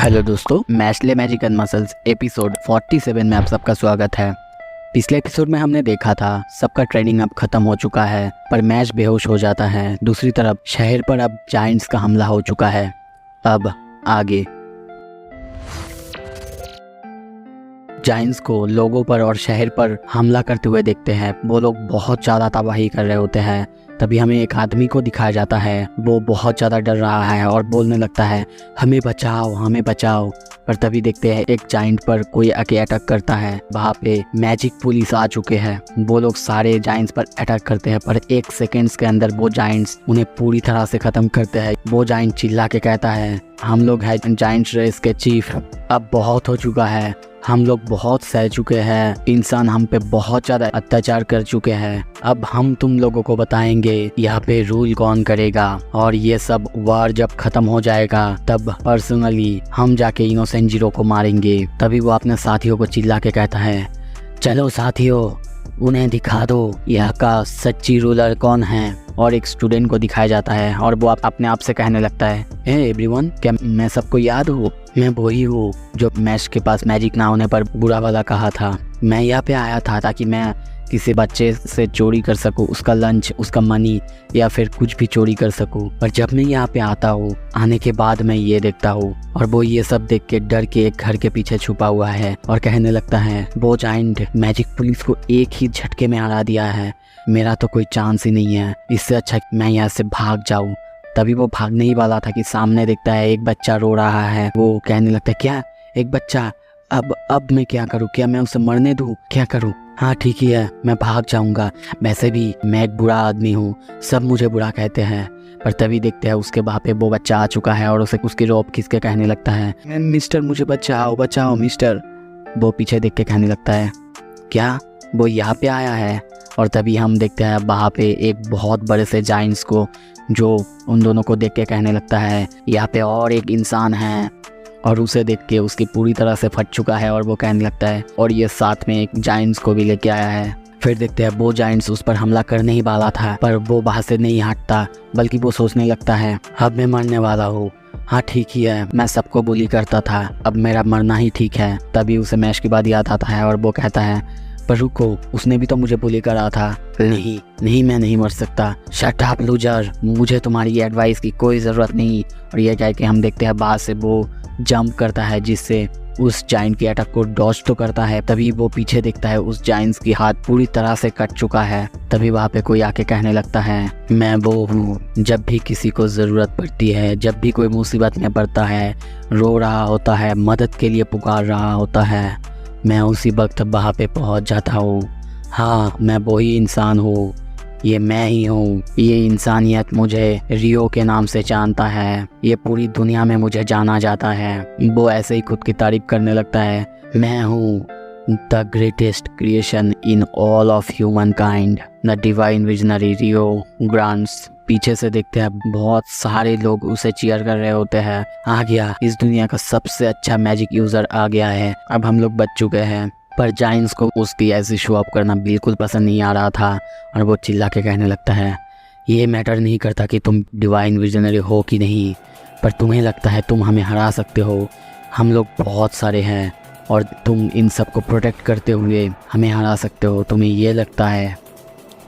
Hello दोस्तों, Mashle magic and muscles episode 47 में आप सबका स्वागत है। पिछले एपिसोड में हमने देखा था सबका ट्रेनिंग अब खत्म हो चुका है, पर मैश बेहोश हो जाता है। दूसरी तरफ शहर पर अब जायंट्स का हमला हो चुका है। अब आगे जायंट्स को लोगों पर और शहर पर हमला करते हुए देखते हैं। वो लोग बहुत ज़्यादा तबाही कर रहे होते हैं। तभी हमें एक आदमी को दिखाया जाता है। वो बहुत ज़्यादा डर रहा है और बोलने लगता है, हमें बचाओ, हमें बचाओ। पर तभी देखते हैं एक जायंट पर कोई आके अटैक करता है। वहाँ पे मैजिक पुलिस आ चुके हैं। वो लोग सारे जायंट्स पर अटैक करते हैं, पर 1 सेकेंड्स के अंदर वो जायंट्स उन्हें पूरी तरह से ख़त्म करते हैं। वो जायंट चिल्ला के कहता है, हम लोग हैं जायंट रेस के चीफ, अब बहुत हो चुका है, हम लोग बहुत सह चुके हैं, इंसान हम पे बहुत ज़्यादा अत्याचार कर चुके हैं। अब हम तुम लोगों को बताएंगे यहाँ पे रूल कौन करेगा, और ये सब वार जब खत्म हो जाएगा तब पर्सनली हम जाके इनोसेंट जीरो को मारेंगे। तभी वो अपने साथियों को चिल्ला के कहता है, चलो साथियों, उन्हें दिखा दो यहाँ का सच्ची रूलर कौन है। और एक स्टूडेंट को दिखाया जाता है और वो अपने आप से कहने लगता है, हे एवरीवन, क्या मैं सबको याद हूँ? मैं वही हूँ जो मैश के पास मैजिक ना होने पर बुरा भला कहा था। मैं यहाँ पे आया था ताकि मैं किसी बच्चे से चोरी कर सकूँ, उसका लंच, उसका मनी या फिर कुछ भी चोरी कर सकूँ। पर जब मैं यहाँ पे आता हूँ, आने के बाद मैं ये देखता हूँ। और वो ये सब देख के डर के एक घर के पीछे छुपा हुआ है और कहने लगता है, वो जायंट मैजिक पुलिस को एक ही झटके में हरा दिया है, मेरा तो कोई चांस ही नहीं है, इससे अच्छा मैं यहाँ से भाग जाऊँ। तभी वो भागने ही वाला था कि सामने देखता है एक बच्चा रो रहा है। वो कहने लगता है, क्या एक बच्चा? अब मैं क्या करूँ? क्या मैं उसे मरने दूँ? क्या करूँ? हाँ ठीक ही है, मैं भाग जाऊंगा। वैसे भी मैं एक बुरा आदमी हूँ, सब मुझे बुरा कहते हैं। पर तभी देखते हैं उसके वहाँ पे वो बच्चा आ चुका है और उसे उसकी रोब खींच के कहने लगता है, मिस्टर मुझे बचाओ बचाओ मिस्टर। वो पीछे देख के कहने लगता है, क्या वो यहाँ पे आया है? और तभी हम देखते हैं वहाँ पे एक बहुत बड़े से जायंट्स को, जो उन दोनों को देख के कहने लगता है, यहाँ पे और एक इंसान है। और उसे देख के उसकी पूरी तरह से फट चुका है और वो कहने लगता है, और ये साथ में एक जायंट्स को भी लेके आया है। फिर देखते हैं वो जायंट्स उस पर हमला करने ही वाला था, पर वो वहाँ से नहीं हटता, बल्कि वो सोचने लगता है, अब मैं मरने वाला हूँ। हाँ ठीक ही है, मैं सबको बुली करता था, अब मेरा मरना ही ठीक है। तभी उसे मैश की बात याद आता है और वो कहता है, पर रुको, उसने भी तो मुझे बुली करा था। नहीं मैं नहीं मर सकता। शट अप लूजर, मुझे तुम्हारी एडवाइस की कोई ज़रूरत नहीं। और ये कह के हम देखते हैं बाहर से वो जंप करता है, जिससे उस जायंट की अटैक को डॉज तो करता है। तभी वो पीछे देखता है, उस जायंट्स की हाथ पूरी तरह से कट चुका है। तभी वहाँ पे कोई आके कहने लगता है, मैं वो हूँ, जब भी किसी को ज़रूरत पड़ती है, जब भी कोई मुसीबत में पड़ता है, रो रहा होता है, मदद के लिए पुकार रहा होता है, मैं उसी वक्त वहाँ पे पहुँच जाता हूँ। हाँ, मैं वही इंसान हूँ, ये मैं ही हूँ। ये इंसानियत मुझे रियो के नाम से जानता है, ये पूरी दुनिया में मुझे जाना जाता है। वो ऐसे ही खुद की तारीफ करने लगता है, मैं हूँ the greatest creation in all of humankind, the divine visionary Rio Grands. पीछे से देखते हैं बहुत सारे लोग उसे चीयर कर रहे होते हैं, आ गया, इस दुनिया का सबसे अच्छा मैजिक यूज़र आ गया है, अब हम लोग बच चुके हैं। पर जायंट्स को उसकी ऐसी शो अप करना बिल्कुल पसंद नहीं आ रहा था और वो चिल्ला के कहने लगता है, ये मैटर नहीं करता कि तुम डिवाइन विजनरी हो कि नहीं, पर तुम्हें लगता है तुम हमें हरा सकते हो। हम लोग बहुत सारे हैं और तुम इन सब को प्रोटेक्ट करते हुए हमें हरा सकते हो, तुम्हें ये लगता है?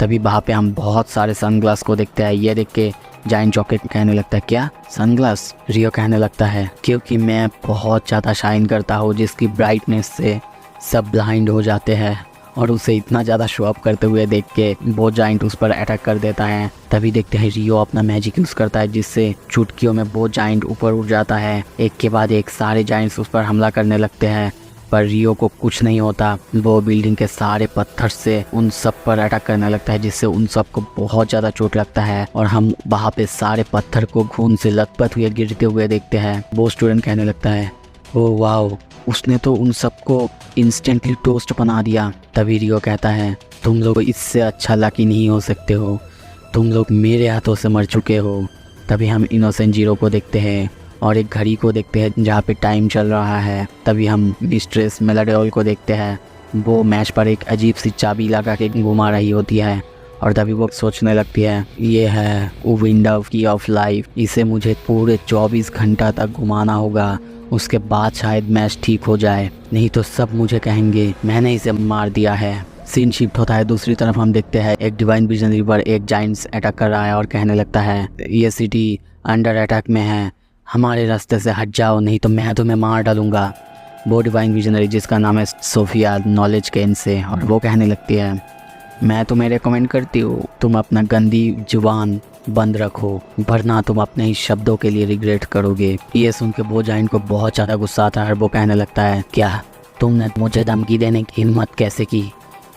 तभी वहाँ पे हम बहुत सारे सनग्लास को देखते हैं। ये देख के जायंट चौके कहने लगता है, क्या सनग्लास? रियो कहने लगता है, क्योंकि मैं बहुत ज़्यादा शाइन करता हूँ, जिसकी ब्राइटनेस से सब ब्लाइंड हो जाते हैं। और उसे इतना ज़्यादा शो अप करते हुए देख के वो जायंट उस पर अटैक कर देता है। तभी देखते हैं रियो अपना मैजिक यूज़ करता है, जिससे चुटकियों में वो जायंट ऊपर उठ जाता है। एक के बाद एक सारे जायंट्स उस पर हमला करने लगते हैं, पर रियो को कुछ नहीं होता। वो बिल्डिंग के सारे पत्थर से उन सब पर अटैक करने लगता है, जिससे उन सब को बहुत ज़्यादा चोट लगता है। और हम वहाँ पे सारे पत्थर को खून से लथपथ हुए गिरते हुए देखते हैं। वो स्टूडेंट कहने लगता है, ओह वाओ, उसने तो उन सबको इंस्टेंटली टोस्ट बना दिया। तभी रियो कहता है, तुम लोग इससे अच्छा लकी नहीं हो सकते हो, तुम लोग मेरे हाथों से मर चुके हो। तभी हम इनोसेंट जीरो को देखते हैं और एक घड़ी को देखते हैं जहाँ पे टाइम चल रहा है। तभी हम मिस्ट्रेस मेलाडोल को देखते हैं, वो मैच पर एक अजीब सी चाबी लगा के घुमा रही होती है। और तभी वो सोचने लगती है, ये है विंडो की ऑफ लाइफ, इसे मुझे पूरे 24 घंटा तक घुमाना होगा। उसके बाद शायद मैच ठीक हो जाए, नहीं तो सब मुझे कहेंगे मैंने इसे मार दिया है। सीन शिफ्ट होता है, दूसरी तरफ हम देखते हैं एक डिवाइन विजनरी पर एक जाइंट्स अटैक कर रहा है और कहने लगता है ये सिटी अंडर अटैक में है, हमारे रास्ते से हट जाओ नहीं तो मैं तुम्हें मार डालूंगा। वो डिवाइन विजनरी जिसका नाम है सोफिया नॉलेज केन से, और वो कहने लगती है मैं तुम्हें रेकमेंड करती हूँ तुम अपना गंदी जुबान बंद रखो, वरना तुम अपने ही शब्दों के लिए रिग्रेट करोगे। ये सुन के वो जाइंट को बहुत ज़्यादा गुस्सा आता है और वो कहने लगता है क्या तुमने मुझे धमकी देने की हिम्मत कैसे की,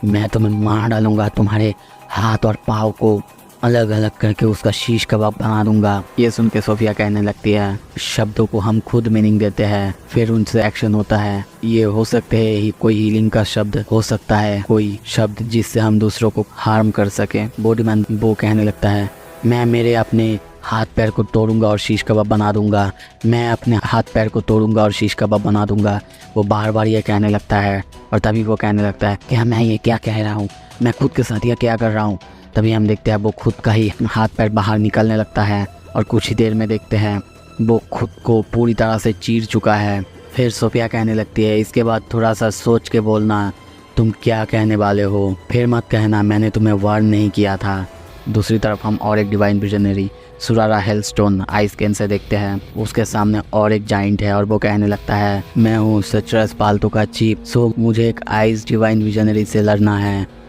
मैं तुम्हें मार डालूंगा, तुम्हारे हाथ और पाँव को अलग अलग करके उसका शीश कबाब बना दूंगा। ये सुन के सोफिया कहने लगती है शब्दों को हम खुद मीनिंग देते हैं, फिर उनसे एक्शन होता है। ये हो सकते है ही कोई हीलिंग का शब्द हो सकता है, कोई शब्द जिससे हम दूसरों को हार्म कर सके। बॉडीमैन वो कहने लगता है मैं मेरे अपने हाथ पैर को तोड़ूंगा और शीश कबाब बना दूंगा, मैं अपने हाथ पैर को तोड़ूंगा और शीश कबाब बना दूंगा। वो बार बार ये कहने लगता है और तभी वो कहने लगता है क्या मैं ये क्या कह रहा हूँ, मैं खुद के साथ ये क्या कर रहा हूँ। तभी हम देखते हैं वो खुद का ही हाथ पैर बाहर निकलने लगता है और कुछ ही देर में देखते हैं वो खुद को पूरी तरह से चीर चुका है। फिर सोफिया कहने लगती है इसके बाद थोड़ा सा सोच के बोलना तुम क्या कहने वाले हो, फिर मत कहना मैंने तुम्हें वार्न नहीं किया था। दूसरी तरफ हम और एक डिवाइन विजनरी सुरारा हेलस्टोन आइस कैन से देखते हैं, उसके सामने और एक जाइंट है और वो कहने लगता है मैं हूँ सचरस पालतू का चीफ, सो मुझे एक आइस डिवाइन विजनरी से लड़ना है,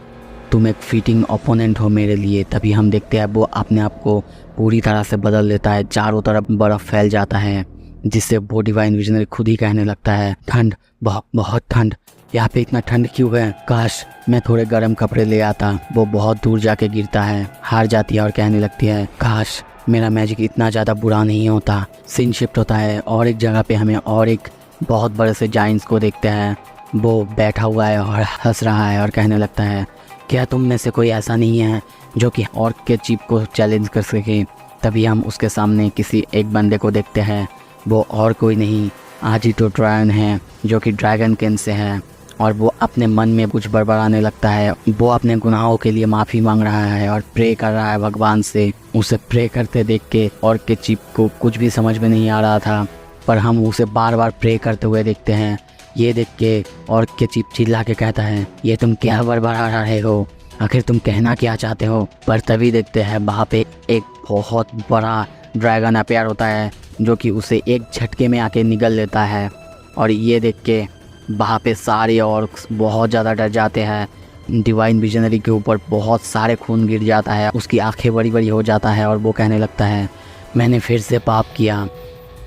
तुम एक फिटिंग ओपोनेंट हो मेरे लिए। तभी हम देखते हैं वो अपने आप को पूरी तरह से बदल लेता है, चारों तरफ बर्फ़ फैल जाता है, जिससे वो डिवाइन विजनरी खुद ही कहने लगता है ठंड बहुत ठंड, यहाँ पे इतना ठंड क्यों है, काश मैं थोड़े गर्म कपड़े ले आता। वो बहुत दूर जाके गिरता है, हार जाती है और कहने लगती है काश मेरा मैजिक इतना ज़्यादा बुरा नहीं होता। सीन शिफ्ट होता है और एक जगह पे हमें और एक बहुत बड़े से जाइंट्स को देखते हैं, वो बैठा हुआ है और हंस रहा है और कहने लगता है क्या तुम में से कोई ऐसा नहीं है जो कि ऑर्क के चीफ को चैलेंज कर सके। तभी हम उसके सामने किसी एक बंदे को देखते हैं, वो और कोई नहीं आजिटो ट्रायन है जो कि ड्रैगन केन से है, और वो अपने मन में कुछ बड़बड़ाने लगता है। वो अपने गुनाहों के लिए माफ़ी मांग रहा है और प्रे कर रहा है भगवान से। उसे प्रे करते देख के ऑर्क के चीफ को कुछ भी समझ में नहीं आ रहा था, पर हम उसे बार बार प्रे करते हुए देखते हैं। ये देख के ऑर्क के चीफ चिल्ला के कहता है ये तुम क्या बड़बड़ा रहे हो, आखिर तुम कहना क्या चाहते हो। पर तभी देखते हैं वहाँ पे एक बहुत बड़ा ड्रैगन अपेयर होता है जो कि उसे एक झटके में आके निगल लेता है, और ये देख के वहाँ पे सारे ऑर्क्स बहुत ज़्यादा डर जाते हैं। डिवाइन विजनरी के ऊपर बहुत सारे खून गिर जाता है, उसकी आंखें बड़ी बड़ी हो जाता है और वो कहने लगता है मैंने फिर से पाप किया,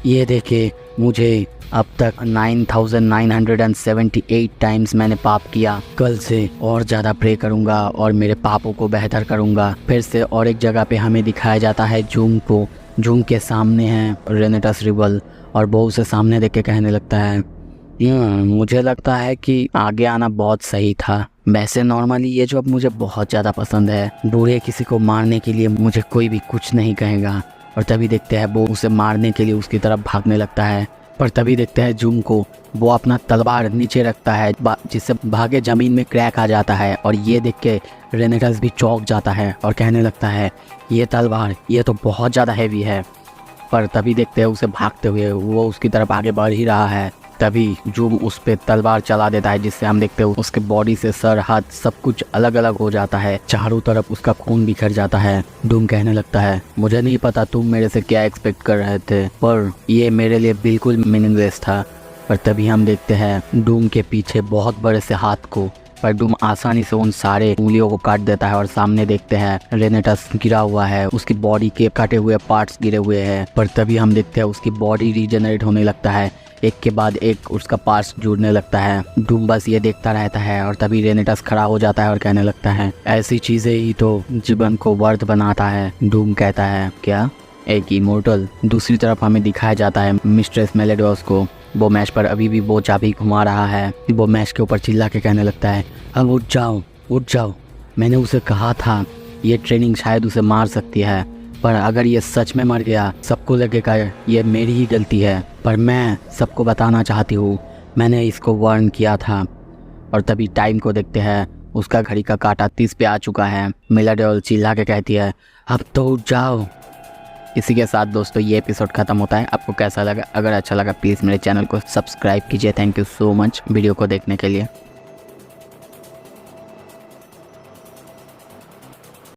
ये देखे मुझे अब तक 9978 टाइम्स मैंने पाप किया, कल से और ज़्यादा प्रे करूँगा और मेरे पापों को बेहतर करूँगा। फिर से और एक जगह पे हमें दिखाया जाता है जूम को, जूम के सामने है रेनेटस रिबल, और वो उसे सामने देख के कहने लगता है मुझे लगता है कि आगे आना बहुत सही था, वैसे नॉर्मली ये जॉब मुझे बहुत ज़्यादा पसंद है, बुरे किसी को मारने के लिए मुझे कोई भी कुछ नहीं कहेगा। और तभी देखते हैं वो उसे मारने के लिए उसकी तरफ भागने लगता है, पर तभी देखते हैं जूम को वो अपना तलवार नीचे रखता है जिससे भागे ज़मीन में क्रैक आ जाता है, और ये देख के रेनेटस भी चौंक जाता है और कहने लगता है ये तलवार ये तो बहुत ज़्यादा हैवी है। पर तभी देखते हैं उसे भागते हुए वो उसकी तरफ आगे बढ़ ही रहा है, तभी जूम उस पर तलवार चला देता है, जिससे हम देखते हैं उसके बॉडी से सर हाथ सब कुछ अलग अलग हो जाता है, चारों तरफ उसका खून बिखर जाता है। डूम कहने लगता है मुझे नहीं पता तुम मेरे से क्या एक्सपेक्ट कर रहे थे, पर ये मेरे लिए बिल्कुल मीनिंगलेस था। पर तभी हम देखते हैं डूम के पीछे बहुत बड़े से हाथ को, पर डूम आसानी से उन सारे उंगलियों को काट देता है और सामने देखते हैं रेनेटस गिरा हुआ है, उसकी बॉडी के कटे हुए पार्ट्स गिरे हुए हैं। पर तभी हम देखते हैं उसकी बॉडी रीजनरेट होने लगता है, एक के बाद एक उसका पार्ट्स जुड़ने लगता है। डूम बस ये देखता रहता है और तभी रेनेटस खड़ा हो जाता है और कहने लगता है ऐसी चीज़ें ही तो जीवन को वर्थ बनाता है। डूम कहता है क्या एक इमोर्टल। दूसरी तरफ हमें दिखाया जाता है मिस्ट्रेस मेलेडोस को, वो मैच पर अभी भी वो चाबी घुमा रहा है। वो मैच के ऊपर चिल्ला के कहने लगता है अब उठ जाओ, मैंने उसे कहा था ये ट्रेनिंग शायद उसे मार सकती है, पर अगर ये सच में मर गया सबको लगेगा ये मेरी ही गलती है, पर मैं सबको बताना चाहती हूँ मैंने इसको वार्न किया था। और तभी टाइम को देखते हैं उसका घड़ी का कांटा 30 पे आ चुका है। मेलेडोस चिल्ला के कहती है अब तो उठ जाओ, इसी के साथ दोस्तों ये एपिसोड खत्म होता है। आपको कैसा लगा? अगर अच्छा लगा प्लीज़ मेरे चैनल को सब्सक्राइब कीजिए। Thank you so much video को देखने के लिए।